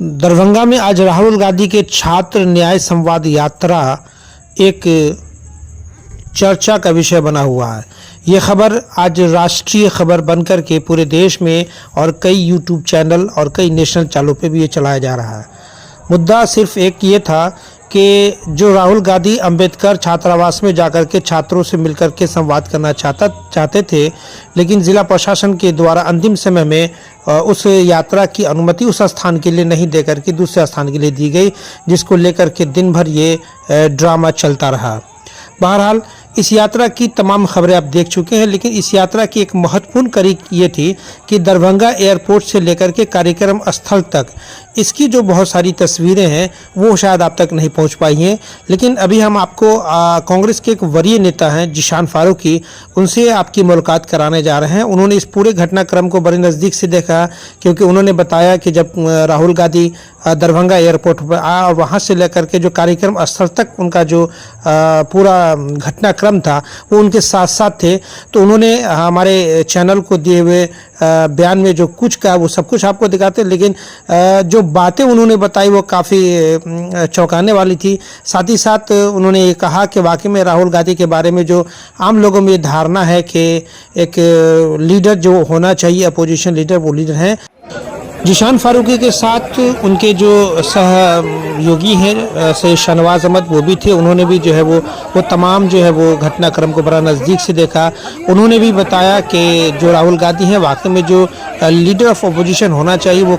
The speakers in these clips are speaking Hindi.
दरभंगा में आज राहुल गांधी के छात्र न्याय संवाद यात्रा एक चर्चा का विषय बना हुआ है। ये खबर आज राष्ट्रीय खबर बनकर के पूरे देश में और कई यूट्यूब चैनल और कई नेशनल चैनलों पे भी ये चलाया जा रहा है। मुद्दा सिर्फ एक ये था कि जो राहुल गांधी अंबेडकर छात्रावास में जाकर के छात्रों से मिलकर के संवाद करना चाहते थे, लेकिन ज़िला प्रशासन के द्वारा अंतिम समय में उस यात्रा की अनुमति उस स्थान के लिए नहीं देकर के दूसरे स्थान के लिए दी गई, जिसको लेकर के दिन भर ये ड्रामा चलता रहा। बहरहाल इस यात्रा की तमाम खबरें आप देख चुके हैं, लेकिन इस यात्रा की एक महत्वपूर्ण कड़ी ये थी कि दरभंगा एयरपोर्ट से लेकर के कार्यक्रम स्थल तक इसकी जो बहुत सारी तस्वीरें हैं वो शायद आप तक नहीं पहुंच पाई हैं। लेकिन अभी हम आपको कांग्रेस के एक वरीय नेता हैं जिशान फारूकी, उनसे आपकी मुलाकात कराने जा रहे हैं। उन्होंने इस पूरे घटनाक्रम को बड़े नज़दीक से देखा, क्योंकि उन्होंने बताया कि जब राहुल गांधी दरभंगा एयरपोर्ट पर आया और वहाँ से लेकर के जो कार्यक्रम स्थल तक उनका जो पूरा घटनाक्रम था वो उनके साथ साथ थे, तो उन्होंने हमारे चैनल को दिए हुए बयान में जो कुछ कहा वो सब कुछ आपको दिखाते हैं। लेकिन जो बातें उन्होंने बताई वो काफ़ी चौंकाने वाली थी। साथ ही साथ उन्होंने ये कहा कि वाकई में राहुल गांधी के बारे में जो आम लोगों में धारणा है कि एक लीडर जो होना चाहिए अपोजिशन लीडर, वो लीडर हैं। जिशान फारूकी के साथ उनके जो सहयोगी हैं सैयद शाहनवाज अहमद, वो भी थे। उन्होंने भी जो है वो तमाम जो है वो घटनाक्रम को बड़ा नज़दीक से देखा। उन्होंने भी बताया कि जो राहुल गांधी हैं वाकई में जो लीडर ऑफ अपोजिशन होना चाहिए वो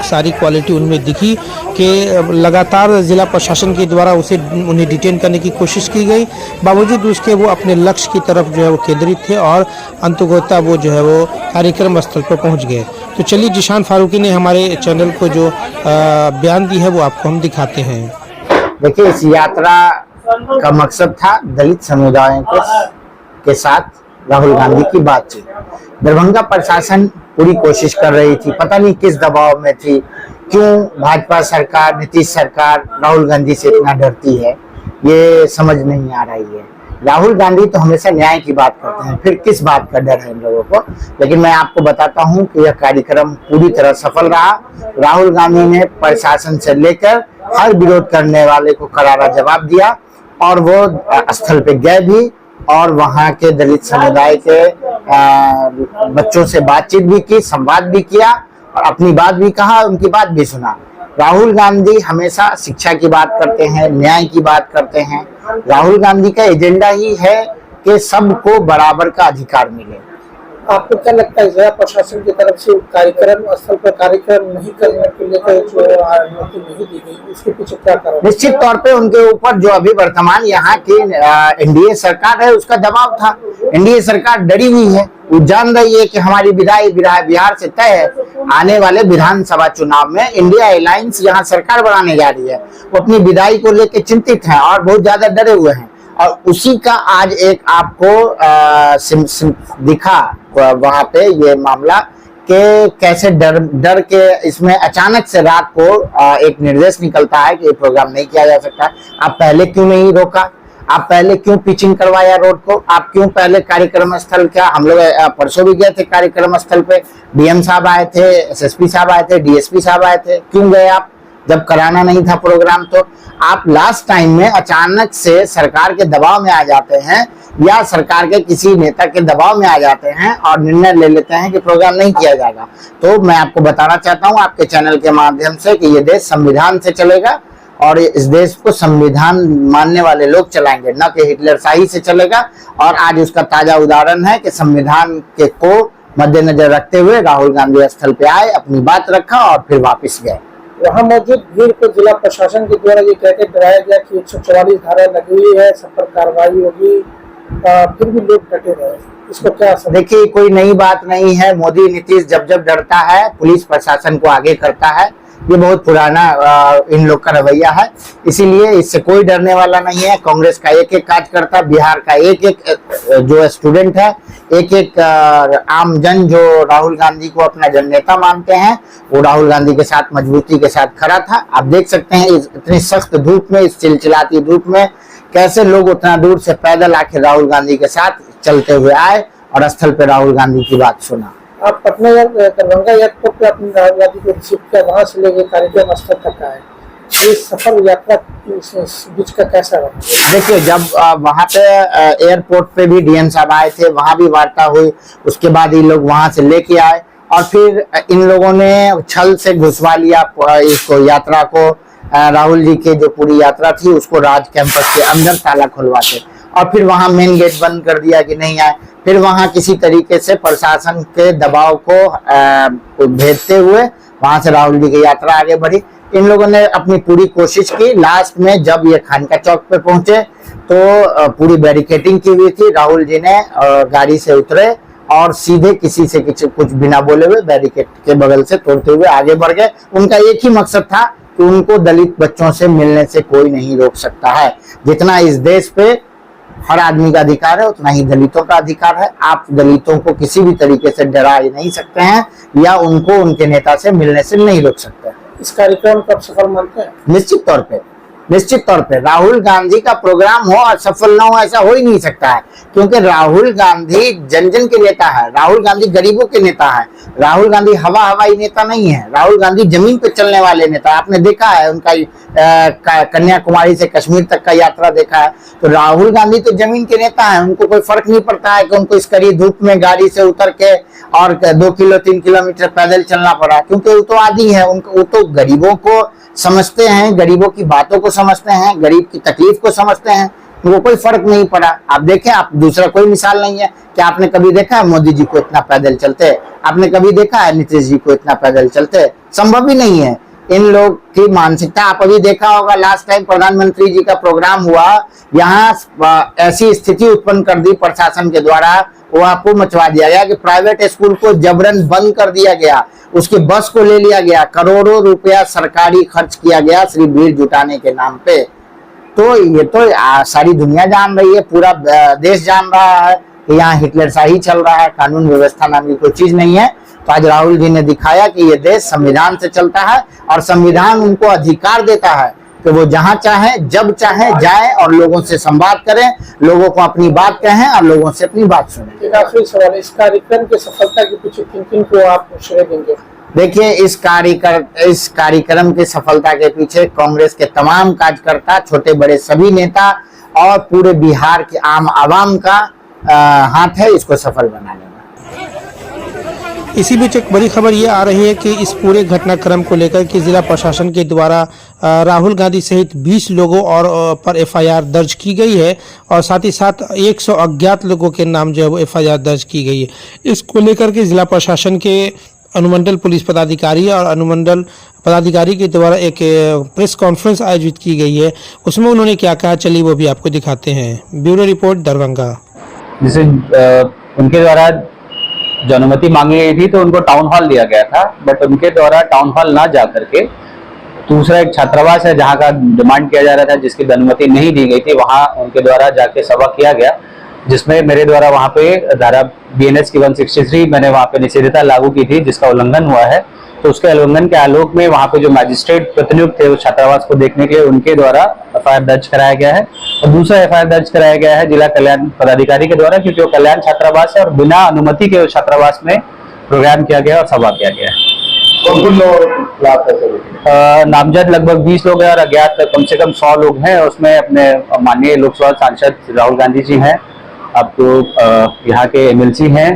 सारी क्वालिटी उनमें दिखी कि लगातार ज़िला प्रशासन के द्वारा उन्हें डिटेन करने की कोशिश की गई, बावजूद उसके वो अपने लक्ष्य की तरफ जो है वो केंद्रित थे और अंततः वो जो है वो कार्यक्रम स्थल पर पहुँच गए। तो चलिए जिशान फारूकी ने हमारे चैनल को जो बयान दी है वो आपको हम दिखाते हैं। देखिए, इस यात्रा का मकसद था दलित समुदायों के साथ राहुल गांधी की बातचीत। दरभंगा प्रशासन पूरी कोशिश कर रही थी, पता नहीं किस दबाव में थी, क्यों भाजपा सरकार, नीतीश सरकार राहुल गांधी से इतना डरती है, ये समझ नहीं आ रही है। राहुल गांधी तो हमेशा न्याय की बात करते हैं, फिर किस बात का डर है इन लोगों को। लेकिन मैं आपको बताता हूं कि यह कार्यक्रम पूरी तरह सफल रहा। राहुल गांधी ने प्रशासन से लेकर हर विरोध करने वाले को करारा जवाब दिया और वो स्थल पे गए भी और वहां के दलित समुदाय के बच्चों से बातचीत भी की, संवाद भी किया और अपनी बात भी कहा, उनकी बात भी सुना। राहुल गांधी हमेशा शिक्षा की बात करते हैं, न्याय की बात करते हैं। राहुल गांधी का एजेंडा ही है कि सबको बराबर का अधिकार मिले। आपको क्या लगता है जिला प्रशासन की तरफ से कार्यक्रम स्थल पर कार्यक्रम नहीं करने के लिए जो अनुमति नहीं दी गई, इसके पीछे क्या कारण? निश्चित तौर पे उनके ऊपर जो अभी वर्तमान यहाँ की एनडीए सरकार है उसका दबाव था। एनडीए सरकार डरी हुई है, वो जान रही है कि हमारी विदाई बिहार से तय है। आने वाले विधानसभा चुनाव में इंडिया अलायंस यहाँ सरकार बनाने जा रही है, वो अपनी विदाई को लेकर चिंतित हैं और बहुत ज्यादा डरे हुए हैं। और उसी का आज एक आपको दिखा वहां पे ये मामला कि कैसे डर के इसमें अचानक से रात को एक निर्देश निकलता है कि ये प्रोग्राम नहीं किया जा सकता। आप पहले क्यों नहीं रोका? आप पहले क्यों पिचिंग करवाया रोड को? आप क्यों पहले कार्यक्रम स्थल क्या, हम लोग परसों भी गए थे कार्यक्रम स्थल पे, डीएम साहब आए थे, एसएसपी साहब आए थे, डीएसपी साहब आए थे, क्यों गए आप जब कराना नहीं था प्रोग्राम? तो आप लास्ट टाइम में अचानक से सरकार के दबाव में आ जाते हैं या सरकार के किसी नेता के दबाव में आ जाते हैं और निर्णय ले लेते हैं कि प्रोग्राम नहीं किया जाएगा। तो मैं आपको बताना चाहता हूं आपके चैनल के माध्यम से कि ये देश संविधान से चलेगा और इस देश को संविधान मानने वाले लोग चलाएंगे, न कि हिटलरशाही से चलेगा। और आज उसका ताजा उदाहरण है कि संविधान के को मद्देनजर रखते हुए राहुल गांधी स्थल पे आए, अपनी बात रखा और फिर वापिस गए। वहाँ मौजूद भीड़ को जिला प्रशासन के द्वारा ये कहकर डराया गया कि 144 धारा लगी हुई है, सब पर कार्रवाई होगी, फिर भी लोग डटे रहे। इसको क्या? देखिए, कोई नई बात नहीं है। मोदी नीतीश जब डरता है पुलिस प्रशासन को आगे करता है, ये बहुत पुराना इन लोग का रवैया है, इसीलिए इससे कोई डरने वाला नहीं है। कांग्रेस का एक कार्यकर्ता, बिहार का एक जो स्टूडेंट है, एक आम जन जो राहुल गांधी को अपना जननेता मानते हैं, वो राहुल गांधी के साथ मजबूती के साथ खड़ा था। आप देख सकते हैं इतनी सख्त धूप में, इस चिलचिलाती धूप में कैसे लोग उतना दूर से पैदल आके राहुल गांधी के साथ चलते हुए आए और स्थल पे राहुल गांधी की बात सुना। आप पटना या दरभंगा एयरपोर्ट पे अपनी राहुल गांधी को रिसीव किया, वहां से लेके कार्यक्रम स्थल तक आए, ये सफल यात्रा इस बीच का कैसा रहा? देखिए, जब वहां पे एयरपोर्ट पे भी डीएम साहब आए थे, वहां भी वार्ता हुई, उसके बाद ये लोग वहां से लेके आए और फिर इन लोगों ने छल से घुसवा लिया इसको, यात्रा को, राहुल जी की जो पूरी यात्रा थी उसको राज कैंपस के अंदर ताला खुलवाते और फिर वहां मेन गेट बंद कर दिया कि नहीं आए। फिर वहां किसी तरीके से प्रशासन के दबाव को भेजते हुए वहां से राहुल जी की यात्रा आगे बढ़ी। इन लोगों ने अपनी पूरी कोशिश की। लास्ट में जब ये खानका चौक पे पहुंचे तो पूरी बैरिकेटिंग की हुई थी। राहुल जी ने गाड़ी से उतरे और सीधे किसी से कुछ बिना बोले हुए बैरिकेड के बगल से तोड़ते हुए आगे बढ़ गए। उनका एक ही मकसद था कि उनको दलित बच्चों से मिलने से कोई नहीं रोक सकता है। जितना इस देश पे हर आदमी का अधिकार है उतना ही दलितों का अधिकार है। आप दलितों को किसी भी तरीके से डरा नहीं सकते हैं या उनको उनके नेता से मिलने से नहीं रोक सकते हैं। इस कार्यक्रम को आप सफल मानते हैं? निश्चित तौर पे राहुल गांधी का प्रोग्राम हो और सफल ना हो ऐसा हो ही नहीं सकता है, क्योंकि राहुल गांधी जन जन के नेता है, राहुल गांधी गरीबों के नेता है, राहुल गांधी हवाई नेता नहीं है, राहुल गांधी जमीन पे चलने वाले नेता। आपने देखा है उनका कन्याकुमारी से कश्मीर तक का यात्रा देखा है। तो राहुल गांधी तो जमीन के नेता है, उनको कोई फर्क नहीं पड़ता है कि उनको इस कड़ी धूप में गाड़ी से उतर के और 2 किलो 3 किलोमीटर पैदल चलना पड़ा, क्योंकि वो तो आदी है। वो तो गरीबों को समझते हैं, गरीबों की बातों को समझते हैं, गरीब की तकलीफ को समझते हैं। वो कोई फर्क नहीं पड़ा। आप देखें, आप दूसरा कोई मिसाल नहीं है कि आपने कभी देखा है मोदी जी को इतना पैदल चलते, आपने कभी देखा है नीतीश जी को इतना पैदल चलते? संभव ही नहीं है। इन लोग की मानसिकता, आप अभी देखा होगा लास्ट टाइम प्रधानमंत्री जी का प्रोग्राम हुआ, यहाँ ऐसी स्थिति उत्पन्न कर दी प्रशासन के द्वारा, वो आपको मचवा दिया गया कि प्राइवेट स्कूल को जबरन बंद कर दिया गया, उसकी बस को ले लिया गया, करोड़ों रुपया सरकारी खर्च किया गया सिर्फ भीड़ जुटाने के नाम पे। तो ये तो सारी दुनिया जान रही है, पूरा देश जान रहा है कि यहाँ हिटलरशाही चल रहा है, कानून व्यवस्था नाम की कोई चीज नहीं है। तो आज राहुल जी ने दिखाया कि ये देश संविधान से चलता है और संविधान उनको अधिकार देता है कि वो जहां चाहे जब चाहे जाए और लोगों से संवाद करें, लोगों को अपनी बात कहें और लोगों से अपनी बात सुनें। एक आखिरी सवाल, इस कार्यक्रम की सफलता के पीछे किन को आप श्रेय देंगे? देखिए, इस कार्यक्रम की सफलता के पीछे कांग्रेस के तमाम कार्यकर्ता, छोटे बड़े सभी नेता और पूरे बिहार के आम आवाम का हाथ है इसको सफल बनाने में। इसी बीच एक बड़ी खबर ये आ रही है कि इस पूरे घटनाक्रम को लेकर के जिला प्रशासन के द्वारा राहुल गांधी सहित 20 लोगों और पर एफआईआर दर्ज की गई है और साथ ही साथ 100 अज्ञात लोगों के नाम जो है वो एफआईआर दर्ज की गई है। इसको लेकर के जिला प्रशासन के अनुमंडल पुलिस पदाधिकारी और अनुमंडल पदाधिकारी के द्वारा एक प्रेस कॉन्फ्रेंस आयोजित की गई है। उसमें उन्होंने क्या कहा, चलिए वो भी आपको दिखाते हैं। Bureau report, Darbhanga. जिसे उनके द्वारा जो अनुमति मांगी गई थी तो उनको टाउन हॉल दिया गया था, बट उनके द्वारा टाउन हॉल ना जा करके दूसरा एक छात्रावास है जहां का डिमांड किया जा रहा था, जिसकी अनुमति नहीं दी गई थी, वहां उनके द्वारा जाके सभा किया गया, जिसमें मेरे द्वारा वहां पे धारा BNS की 163 मैंने वहां पे निषेधता लागू की थी, जिसका उल्लंघन हुआ है। तो उसके उल्लंघन के आलोक में वहां पे जो मैजिस्ट्रेट प्रतिनियुक्त थे उस छात्रावास को देखने के लिए उनके द्वारा एफआईआर दर्ज कराया गया है और दूसरा एफआईआर दर्ज कराया गया है जिला कल्याण पदाधिकारी के द्वारा, क्योंकि वो कल्याण छात्रावास है और बिना अनुमति के उस छात्रावास में प्रोग्राम किया गया और सभा किया गया है। नामजद लगभग 20 लोग हैं और अज्ञात कम से कम 100 लोग हैं। उसमें अपने माननीय लोकसभा सांसद राहुल गांधी जी हैं, आपको यहाँ के MLC हैं,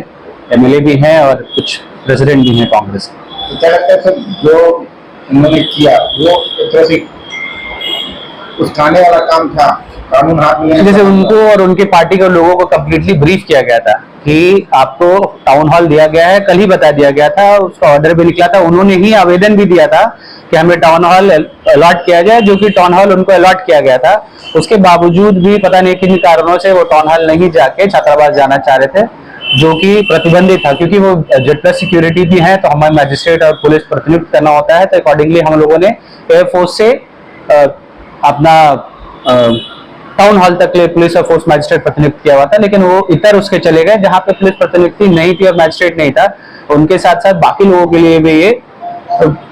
MLA भी हैं और कुछ प्रेसिडेंट भी हैं कांग्रेस। क्या लगता है सर, जो उन्होंने किया वो एक तरह से उस खाने वाला काम था, कानून हाथ में? जैसे उनको और उनकी पार्टी के लोगों को कम्प्लीटली ब्रीफ किया गया था कि आपको टाउन हॉल दिया गया है, कल ही बता दिया गया था, उसका ऑर्डर भी निकला था, उन्होंने ही आवेदन भी दिया था कि हमें टाउन हॉल अलॉट किया जाए, जो कि टाउन हॉल उनको अलॉट किया गया था। उसके बावजूद भी पता नहीं किन कारणों से वो टाउन हॉल नहीं जाके छात्रावास जाना चाह रहे थे, जो कि प्रतिबंधित था, क्योंकि वो जेड+ सिक्योरिटी भी है, तो हमें मैजिस्ट्रेट और पुलिस प्रतिनियुक्त करना होता है। तो अकॉर्डिंगली हम लोगों ने एयरफोर्स से अपना टाउन हॉल तक ले पुलिस और फोर्स मैजिस्ट्रेट प्रतिनियुक्त किया हुआ था, लेकिन वो इतर उसके चले गए जहां पे पुलिस प्रतिनियुक्ति नहीं थी और मैजिस्ट्रेट नहीं था। उनके साथ साथ बाकी लोगों के लिए भी ये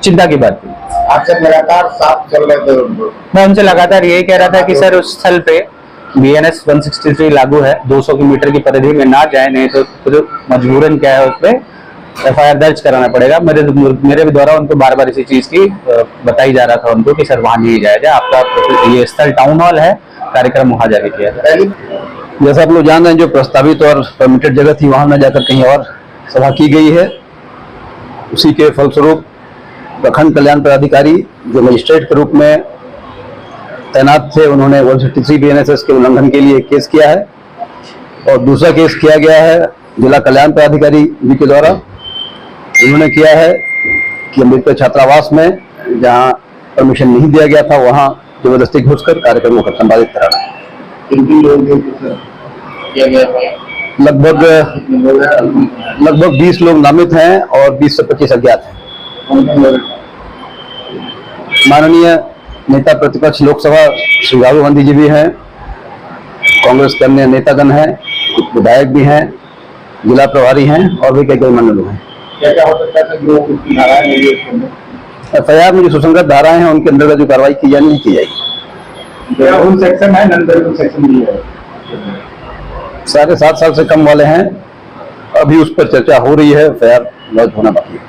चिंता की बात थी। आपसे लगातार साथ चल रहे थे उनको? मैं उनसे लगातार यही कह रहा था कि सर उस स्थल पे BNS 163 लागू है, 200 मीटर की परिधि में ना जाए, नहीं तो फिर मजबूरन क्या है उसमें FIR दर्ज कराना पड़ेगा। मेरे भी द्वारा उनको बार बार इसी चीज की बताई जा रहा था उनको कि सर वहां नहीं जाया जाए, आपका ये स्थल टाउन हॉल है, कार्यक्रम वहां जाके किया जाए। जैसा आप लोग जान रहे हैं, जो प्रस्तावित और परमिटेड जगह थी वहां न जाकर कहीं और सभा की गई है। उसी के फलस्वरूप प्रखंड कल्याण पदाधिकारी जो मजिस्ट्रेट के रूप में तैनात थे, उन्होंने 163 BNSS के उल्लंघन के लिए केस किया है और दूसरा केस किया गया है जिला कल्याण पदाधिकारी जी के द्वारा। उन्होंने किया है कि अम्बेडकर छात्रावास में जहां परमिशन नहीं दिया गया था वहां जबरदस्ती घुसकर कार्यक्रमों को संपादित कराना। लगभग 20 लोग नामित हैं और 20 से 25 अज्ञात हैं। माननीय नेता प्रतिपक्ष लोकसभा श्री राहुल गांधी जी भी हैं, कांग्रेस के अन्य नेतागण हैं, विधायक भी हैं, जिला प्रभारी हैं और भी कई मान्य लोग हैं। क्या हो सकता है जो कुछ धाराएं हैं FIR में जो सुसंगत धाराएं हैं उनके अंतर्गत जो कार्रवाई की जानी है की जाएगी। रूल सेक्शन है, नॉन रूल सेक्शन भी है, 7.5 साल से कम वाले हैं। अभी उस पर चर्चा हो रही है, FIR लॉन्च होना बाकी है।